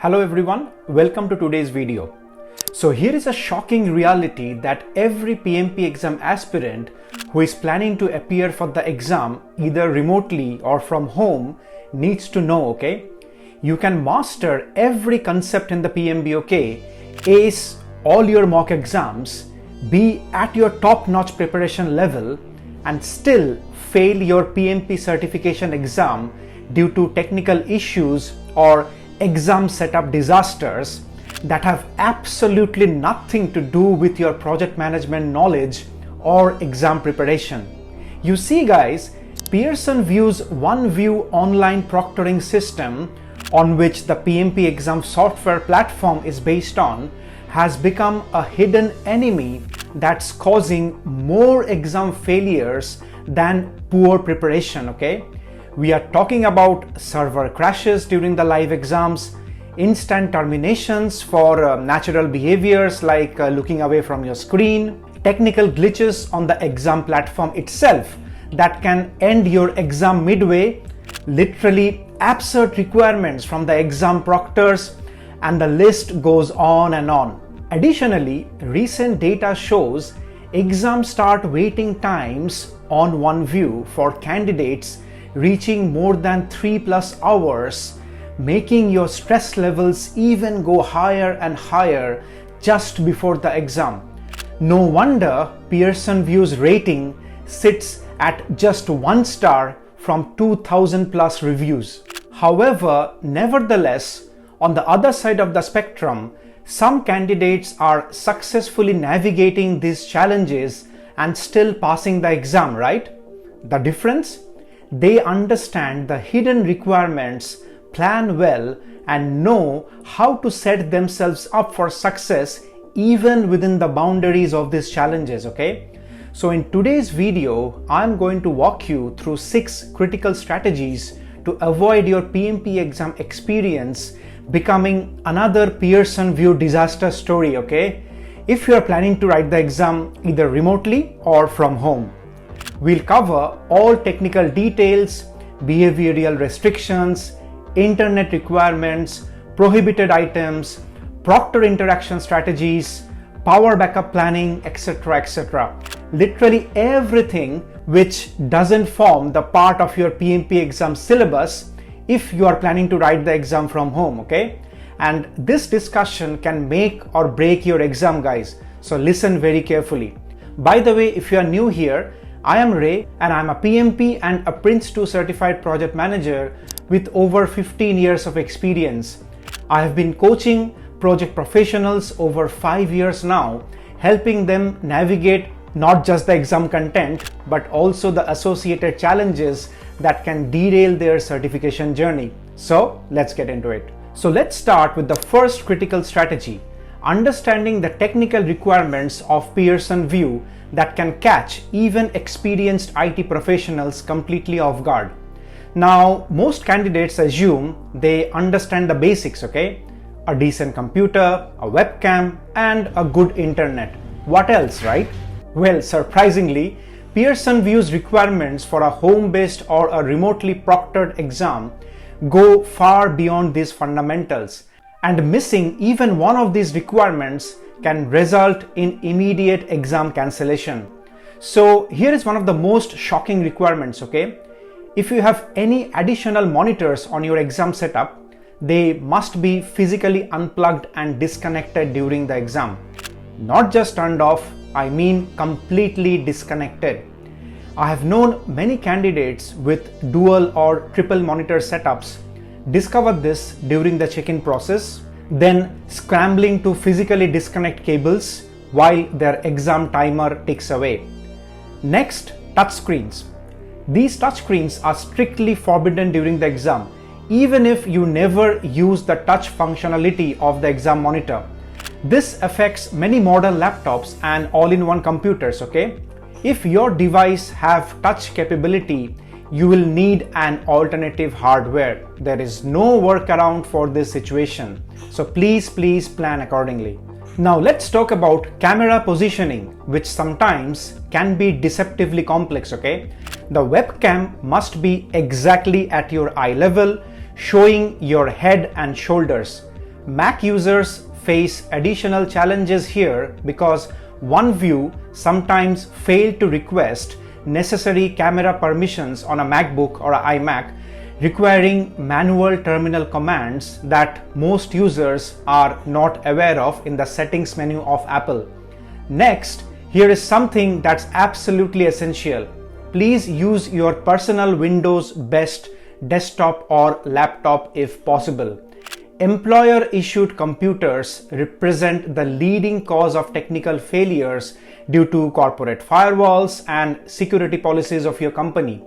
Hello everyone, welcome to today's video. So here is a shocking reality that every PMP exam aspirant who is planning to appear for the exam either remotely or from home needs to know, okay? You can master every concept in the PMBOK, ace all your mock exams, be at your top-notch preparation level and still fail your PMP certification exam due to technical issues or exam setup disasters that have absolutely nothing to do with your project management knowledge or exam preparation. You see guys, Pearson Vue's OneView online proctoring system, on which the PMP exam software platform is based on, has become a hidden enemy that's causing more exam failures than poor preparation, okay? We are talking about server crashes during the live exams, instant terminations for natural behaviors like looking away from your screen, technical glitches on the exam platform itself that can end your exam midway, literally absurd requirements from the exam proctors, and the list goes on and on. Additionally, recent data shows exam start waiting times on OneView for candidates reaching more than 3+ hours, making your stress levels even go higher and higher just before the exam. No wonder Pearson Vue's rating sits at just 1 star from 2000+ reviews. However, nevertheless, on the other side of the spectrum, some candidates are successfully navigating these challenges and still passing the exam, right? The difference? They understand the hidden requirements, plan well, and know how to set themselves up for success even within the boundaries of these challenges, okay? So in today's video, I'm going to walk you through 6 critical strategies to avoid your PMP exam experience becoming another Pearson Vue disaster story, okay? If you are planning to write the exam either remotely or from home. We'll cover all technical details, behavioral restrictions, internet requirements, prohibited items, proctor interaction strategies, power backup planning, etc. etc. Literally everything which doesn't form the part of your PMP exam syllabus if you are planning to write the exam from home, okay? And this discussion can make or break your exam, guys. So listen very carefully. By the way, if you are new here, I am Ray and I'm a PMP and a Prince2 certified project manager with over 15 years of experience. I have been coaching project professionals over 5 years now, helping them navigate not just the exam content, but also the associated challenges that can derail their certification journey. So let's get into it. So let's start with the first critical strategy, understanding the technical requirements of Pearson Vue that can catch even experienced IT professionals completely off guard. Now, most candidates assume they understand the basics, okay? A decent computer, a webcam, and a good internet. What else, right? Well, surprisingly, Pearson Vue's requirements for a home-based or a remotely proctored exam go far beyond these fundamentals, and missing even one of these requirements can result in immediate exam cancellation. So here is one of the most shocking requirements, okay? If you have any additional monitors on your exam setup, they must be physically unplugged and disconnected during the exam. Not just turned off, I mean completely disconnected. I have known many candidates with dual or triple monitor setups discover this during the check-in process, then scrambling to physically disconnect cables while their exam timer ticks away. Next, touchscreens. These touchscreens are strictly forbidden during the exam, even if you never use the touch functionality of the exam monitor. This affects many modern laptops and all-in-one computers, okay? If your device have touch capability, you will need an alternative hardware. There is no workaround for this situation. So please plan accordingly. Now let's talk about camera positioning, which sometimes can be deceptively complex, okay? The webcam must be exactly at your eye level, showing your head and shoulders. Mac users face additional challenges here because OneView sometimes failed to request necessary camera permissions on a MacBook or an iMac, requiring manual terminal commands that most users are not aware of in the settings menu of Apple. Next, here is something that's absolutely essential. Please use your personal Windows best desktop or laptop if possible. Employer-issued computers represent the leading cause of technical failures due to corporate firewalls and security policies of your company.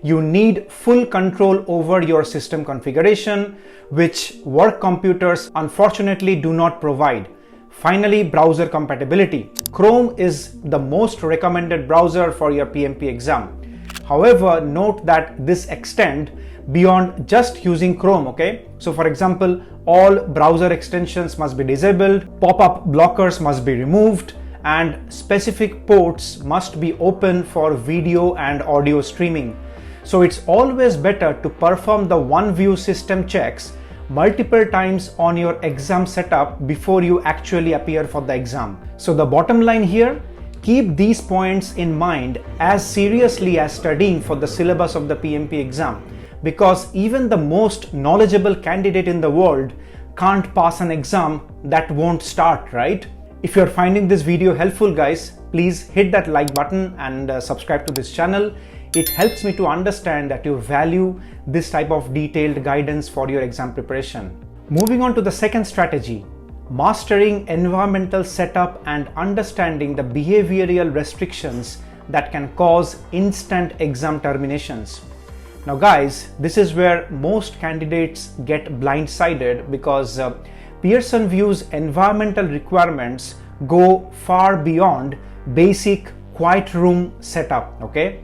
You need full control over your system configuration, which work computers unfortunately do not provide. Finally, browser compatibility. Chrome is the most recommended browser for your PMP exam. However, note that this extends beyond just using Chrome, okay? So for example, all browser extensions must be disabled, pop-up blockers must be removed, and specific ports must be open for video and audio streaming. So it's always better to perform the OneView system checks multiple times on your exam setup before you actually appear for the exam. So the bottom line here, keep these points in mind as seriously as studying for the syllabus of the PMP exam, because even the most knowledgeable candidate in the world can't pass an exam that won't start, right? If you're finding this video helpful, guys, please hit that like button and subscribe to this channel. It helps me to understand that you value this type of detailed guidance for your exam preparation. Moving on to the second strategy, mastering environmental setup and understanding the behavioral restrictions that can cause instant exam terminations. Now guys, this is where most candidates get blindsided because Pearson Vue's environmental requirements go far beyond basic quiet room setup, okay?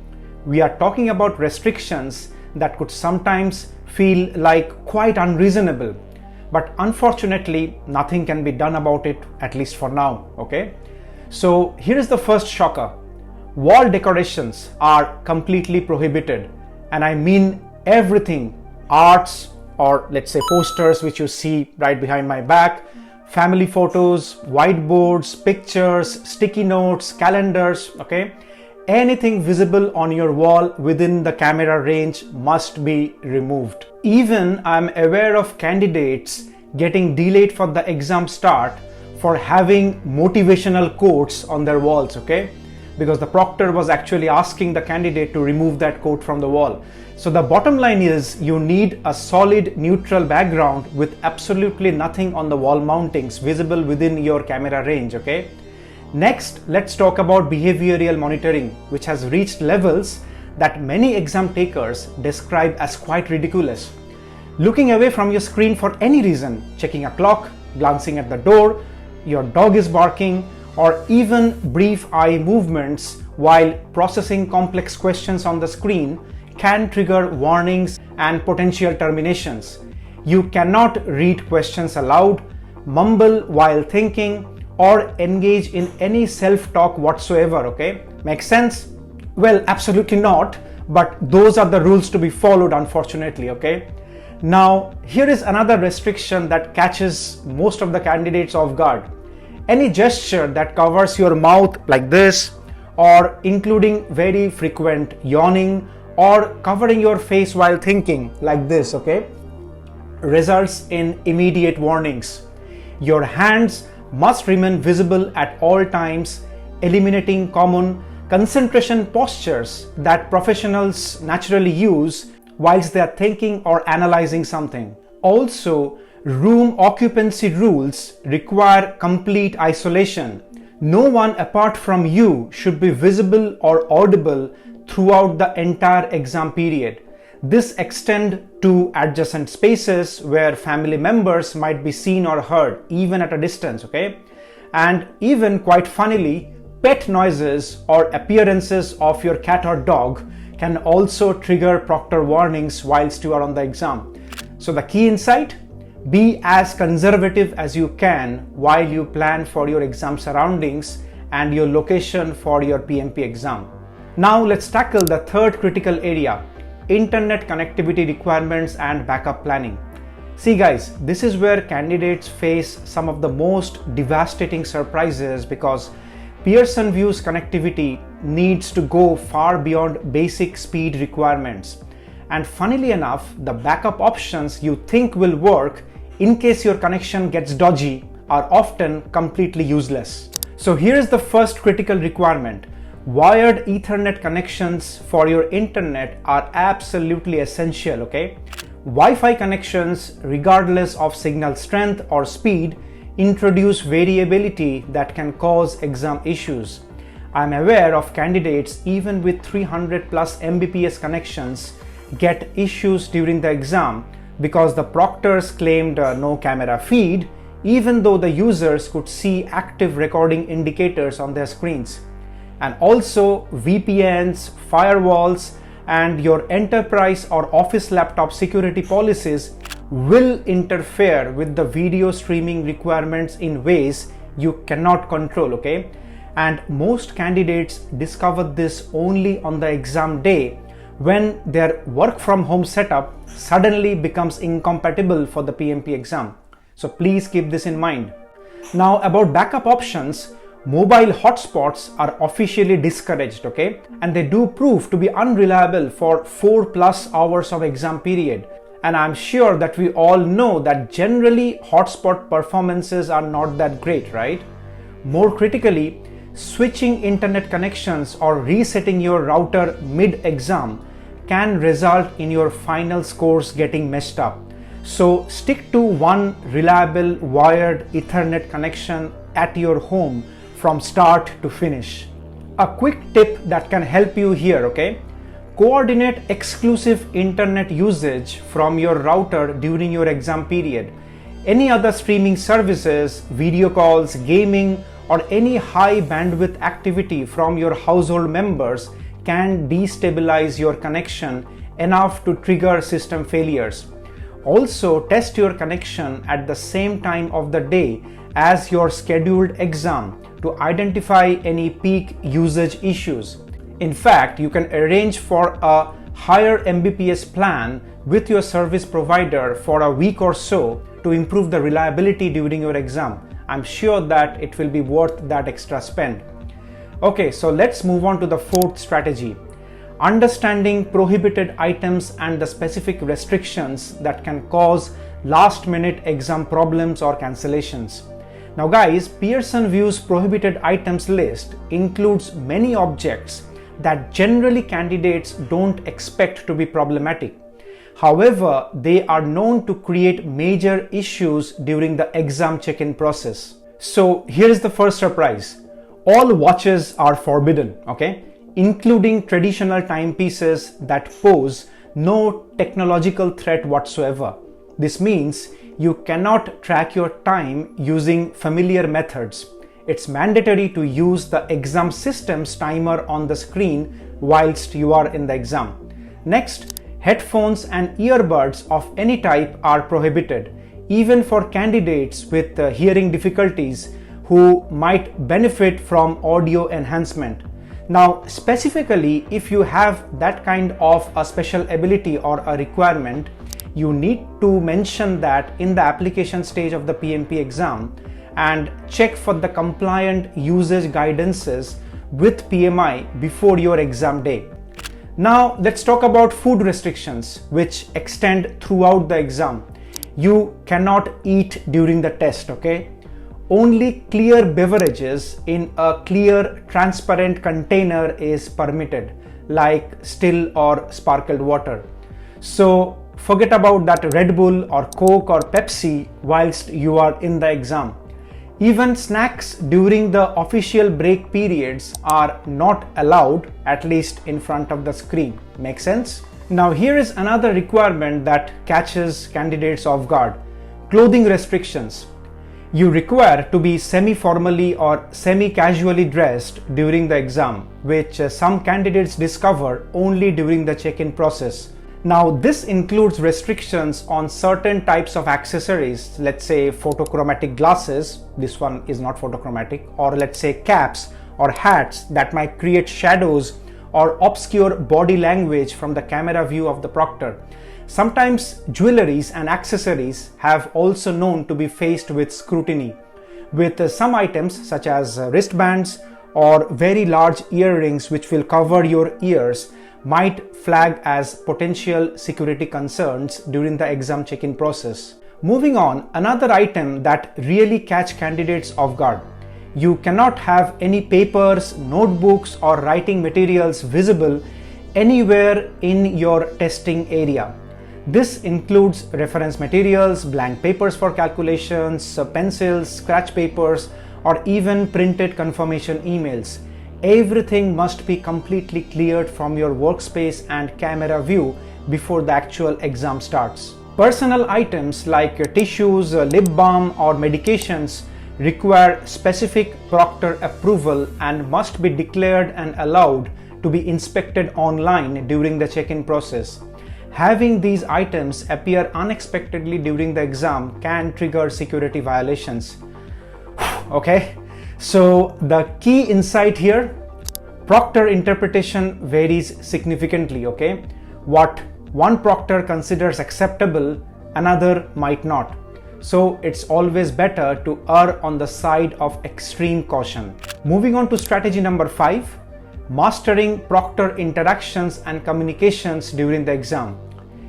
We are talking about restrictions that could sometimes feel like quite unreasonable, but unfortunately nothing can be done about it, at least for now, okay? So here is the first shocker. Wall decorations are completely prohibited, and I mean everything. Arts, or let's say posters, which you see right behind my back, family photos, whiteboards, pictures, sticky notes, calendars, okay? Anything visible on your wall within the camera range must be removed. Even I'm aware of candidates getting delayed for the exam start for having motivational quotes on their walls, okay? Because the proctor was actually asking the candidate to remove that quote from the wall. So the bottom line is you need a solid neutral background with absolutely nothing on the wall mountings visible within your camera range, okay? Next, let's talk about behavioral monitoring, which has reached levels that many exam takers describe as quite ridiculous. Looking away from your screen for any reason, checking a clock, glancing at the door, your dog is barking, or even brief eye movements while processing complex questions on the screen can trigger warnings and potential terminations. You cannot read questions aloud, mumble while thinking, or engage in any self-talk whatsoever, okay? Make sense? Well, absolutely not, but those are the rules to be followed, unfortunately, okay? Now, here is another restriction that catches most of the candidates off guard. Any gesture that covers your mouth like this, or including very frequent yawning, or covering your face while thinking like this, okay, results in immediate warnings. Your hands must remain visible at all times, eliminating common concentration postures that professionals naturally use whilst they are thinking or analyzing something. Also, room occupancy rules require complete isolation. No one apart from you should be visible or audible throughout the entire exam period. This extends to adjacent spaces where family members might be seen or heard, even at a distance, okay? And even quite funnily, pet noises or appearances of your cat or dog can also trigger proctor warnings whilst you are on the exam. So the key insight, be as conservative as you can while you plan for your exam surroundings and your location for your PMP exam. Now let's tackle the third critical area, internet connectivity requirements and backup planning. See guys, this is where candidates face some of the most devastating surprises because Pearson Vue's connectivity needs to go far beyond basic speed requirements. And funnily enough, the backup options you think will work in case your connection gets dodgy are often completely useless. So here is the first critical requirement. Wired Ethernet connections for your internet are absolutely essential, okay? Wi-Fi connections, regardless of signal strength or speed, introduce variability that can cause exam issues. I'm aware of candidates even with 300 plus Mbps connections get issues during the exam because the proctors claimed no camera feed, even though the users could see active recording indicators on their screens. And also VPNs, firewalls, and your enterprise or office laptop security policies will interfere with the video streaming requirements in ways you cannot control, okay? And most candidates discover this only on the exam day when their work from home setup suddenly becomes incompatible for the PMP exam. So please keep this in mind. Now about backup options, mobile hotspots are officially discouraged, okay? And they do prove to be unreliable for 4+ hours of exam period. And I'm sure that we all know that generally hotspot performances are not that great, right? More critically, switching internet connections or resetting your router mid-exam can result in your final scores getting messed up. So stick to one reliable wired Ethernet connection at your home from start to finish. A quick tip that can help you here, okay? Coordinate exclusive internet usage from your router during your exam period. Any other streaming services, video calls, gaming, or any high bandwidth activity from your household members can destabilize your connection enough to trigger system failures. Also, test your connection at the same time of the day as your scheduled exam to identify any peak usage issues. In fact, you can arrange for a higher Mbps plan with your service provider for a week or so to improve the reliability during your exam. I'm sure that it will be worth that extra spend. Okay, so let's move on to the fourth strategy. Understanding prohibited items and the specific restrictions that can cause last-minute exam problems or cancellations. Now guys, Pearson Vue's prohibited items list includes many objects that generally candidates don't expect to be problematic. However, they are known to create major issues during the exam check-in process. So here is the first surprise. All watches are forbidden, okay? Including traditional timepieces that pose no technological threat whatsoever. This means you cannot track your time using familiar methods. It's mandatory to use the exam system's timer on the screen whilst you are in the exam. Next, headphones and earbuds of any type are prohibited, even for candidates with hearing difficulties who might benefit from audio enhancement. Now, specifically, if you have that kind of a special ability or a requirement, you need to mention that in the application stage of the PMP exam and check for the compliant usage guidances with PMI before your exam day. Now, let's talk about food restrictions which extend throughout the exam. You cannot eat during the test, okay? Only clear beverages in a clear, transparent container is permitted, like still or sparkled water. So forget about that Red Bull or Coke or Pepsi whilst you are in the exam. Even snacks during the official break periods are not allowed, at least in front of the screen. Make sense? Now here is another requirement that catches candidates off guard. Clothing restrictions. You require to be semi-formally or semi-casually dressed during the exam, which some candidates discover only during the check-in process. Now, this includes restrictions on certain types of accessories, let's say photochromatic glasses, this one is not photochromatic, or let's say caps or hats that might create shadows or obscure body language from the camera view of the proctor. Sometimes jewelries and accessories have also known to be faced with scrutiny, with some items such as wristbands or very large earrings which will cover your ears might flag as potential security concerns during the exam check-in process. Moving on, another item that really catch candidates off guard. You cannot have any papers, notebooks or writing materials visible anywhere in your testing area. This includes reference materials, blank papers for calculations, pencils, scratch papers, or even printed confirmation emails. Everything must be completely cleared from your workspace and camera view before the actual exam starts. Personal items like tissues, lip balm, or medications require specific proctor approval and must be declared and allowed to be inspected online during the check-in process. Having these items appear unexpectedly during the exam can trigger security violations. Okay, so the key insight here, proctor interpretation varies significantly. Okay, what one proctor considers acceptable, another might not. So it's always better to err on the side of extreme caution. Moving on to strategy number 5, mastering proctor interactions and communications during the exam.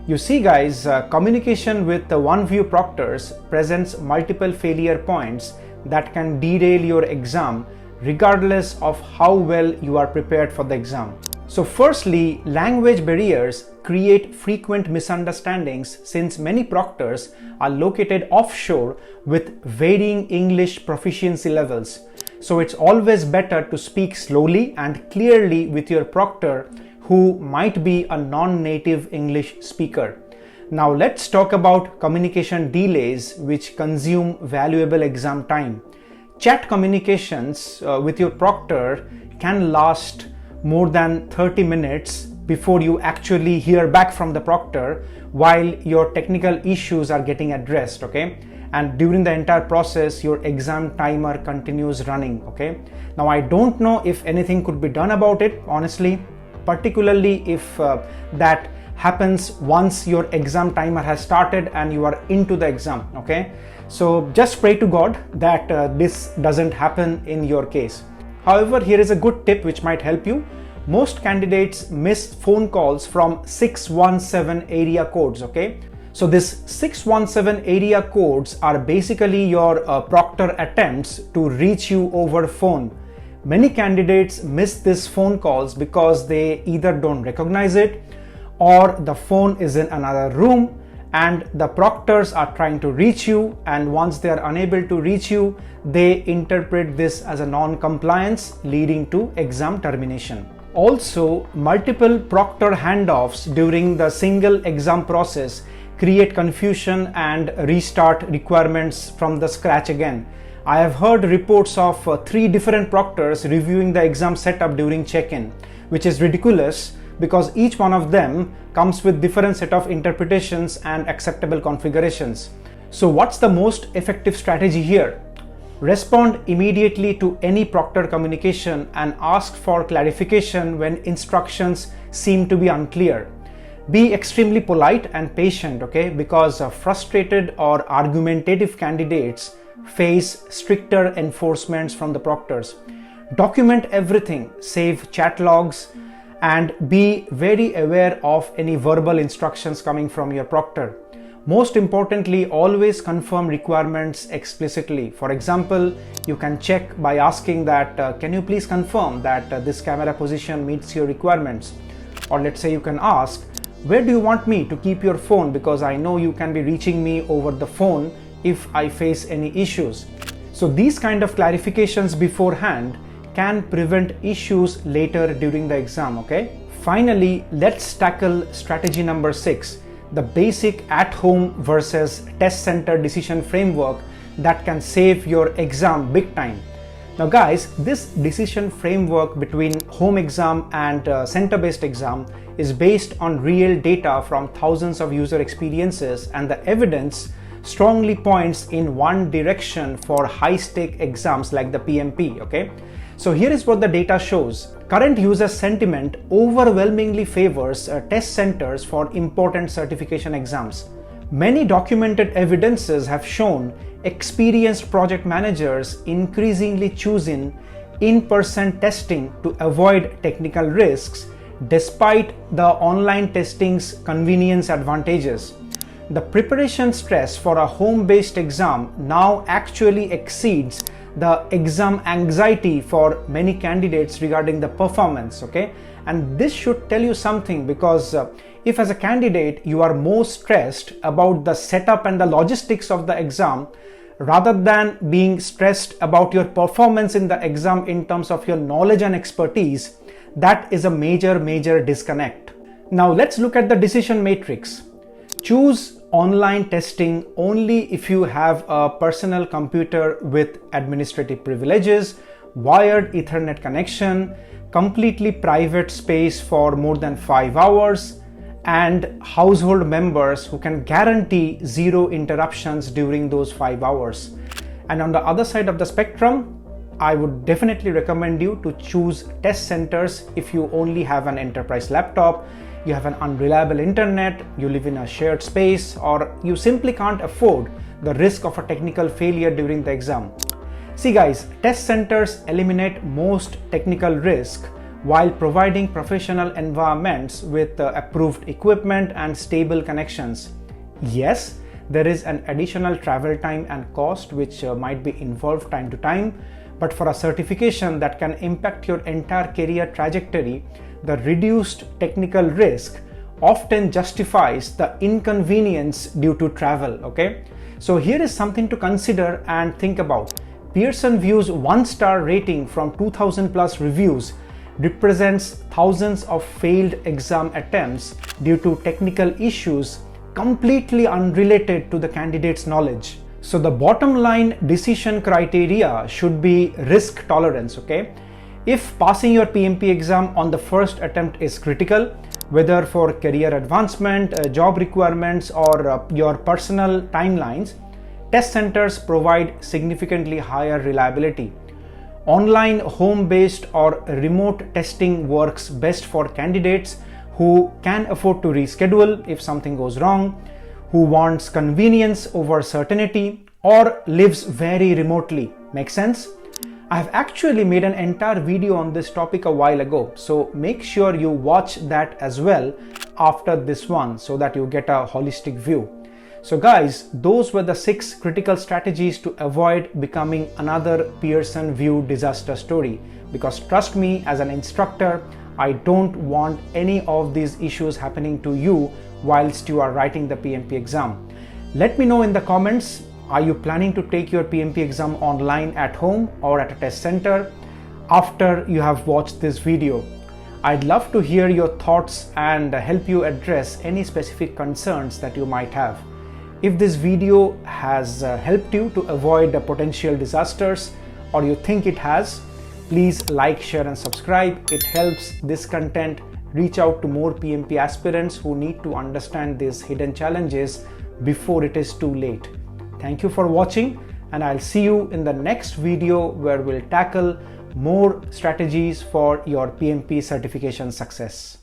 You see guys, communication with the one-view proctors presents multiple failure points that can derail your exam regardless of how well you are prepared for the exam. So firstly, language barriers create frequent misunderstandings since many proctors are located offshore with varying English proficiency levels. So it's always better to speak slowly and clearly with your proctor who might be a non-native English speaker. Now let's talk about communication delays which consume valuable exam time. Chat communications with your proctor can last more than 30 minutes before you actually hear back from the proctor while your technical issues are getting addressed, okay? And during the entire process, your exam timer continues running, okay? Now, I don't know if anything could be done about it, honestly, particularly if that happens once your exam timer has started and you are into the exam, okay? So just pray to God that this doesn't happen in your case. However, here is a good tip which might help you. Most candidates miss phone calls from 617 area codes, okay? So this 617 area codes are basically your proctor attempts to reach you over phone. Many candidates miss these phone calls because they either don't recognize it or the phone is in another room and the proctors are trying to reach you, and once they are unable to reach you, they interpret this as a non-compliance leading to exam termination. Also, multiple proctor handoffs during the single exam process create confusion and restart requirements from the scratch again. I have heard reports of 3 different proctors reviewing the exam setup during check-in, which is ridiculous because each one of them comes with different set of interpretations and acceptable configurations. So what's the most effective strategy here? Respond immediately to any proctor communication and ask for clarification when instructions seem to be unclear. Be extremely polite and patient, okay? Because frustrated or argumentative candidates face stricter enforcements from the proctors. Document everything, save chat logs, and be very aware of any verbal instructions coming from your proctor. Most importantly, always confirm requirements explicitly. For example, you can check by asking that, can you please confirm that this camera position meets your requirements? Or let's say you can ask, where do you want me to keep your phone, because I know you can be reaching me over the phone if I face any issues. So these kind of clarifications beforehand can prevent issues later during the exam, okay? Finally, let's tackle strategy number 6, the basic at-home versus test center decision framework that can save your exam big time. Now guys, this decision framework between home exam and center-based exam is based on real data from thousands of user experiences, and the evidence strongly points in one direction for high-stake exams like the PMP, okay? So here is what the data shows. Current user sentiment overwhelmingly favors test centers for important certification exams. Many documented evidences have shown experienced project managers increasingly choosing in-person testing to avoid technical risks despite the online testing's convenience advantages. The preparation stress for a home-based exam now actually exceeds the exam anxiety for many candidates regarding the performance, okay? And this should tell you something, because if as a candidate you are more stressed about the setup and the logistics of the exam rather than being stressed about your performance in the exam in terms of your knowledge and expertise, that is a major disconnect. Now let's look at the decision matrix. Choose online testing only if you have a personal computer with administrative privileges, wired Ethernet connection, completely private space for more than 5 hours, and household members who can guarantee zero interruptions during those 5 hours. And on the other side of the spectrum, I would definitely recommend you to choose test centers if you only have an enterprise laptop, you have an unreliable internet, you live in a shared space, or you simply can't afford the risk of a technical failure during the exam. See guys, test centers eliminate most technical risk while providing professional environments with approved equipment and stable connections. Yes, there is an additional travel time and cost which might be involved time to time, but for a certification that can impact your entire career trajectory, the reduced technical risk often justifies the inconvenience due to travel, okay? So here is something to consider and think about. Pearson Vue's 1-star rating from 2000 plus reviews represents thousands of failed exam attempts due to technical issues completely unrelated to the candidate's knowledge. So the bottom line decision criteria should be risk tolerance, okay? If passing your PMP exam on the first attempt is critical, whether for career advancement, job requirements, or your personal timelines, test centers provide significantly higher reliability. Online, home-based, or remote testing works best for candidates who can afford to reschedule if something goes wrong, who wants convenience over certainty, or lives very remotely. Make sense? I have actually made an entire video on this topic a while ago, so make sure you watch that as well after this one so that you get a holistic view. So guys, those were the 6 critical strategies to avoid becoming another Pearson Vue disaster story. Because trust me, as an instructor, I don't want any of these issues happening to you whilst you are writing the PMP exam. Let me know in the comments, are you planning to take your PMP exam online at home or at a test center after you have watched this video? I'd love to hear your thoughts and help you address any specific concerns that you might have. If this video has helped you to avoid the potential disasters, or you think it has, please like, share and subscribe. It helps this content reach out to more PMP aspirants who need to understand these hidden challenges before it is too late. Thank you for watching, and I'll see you in the next video where we'll tackle more strategies for your PMP certification success.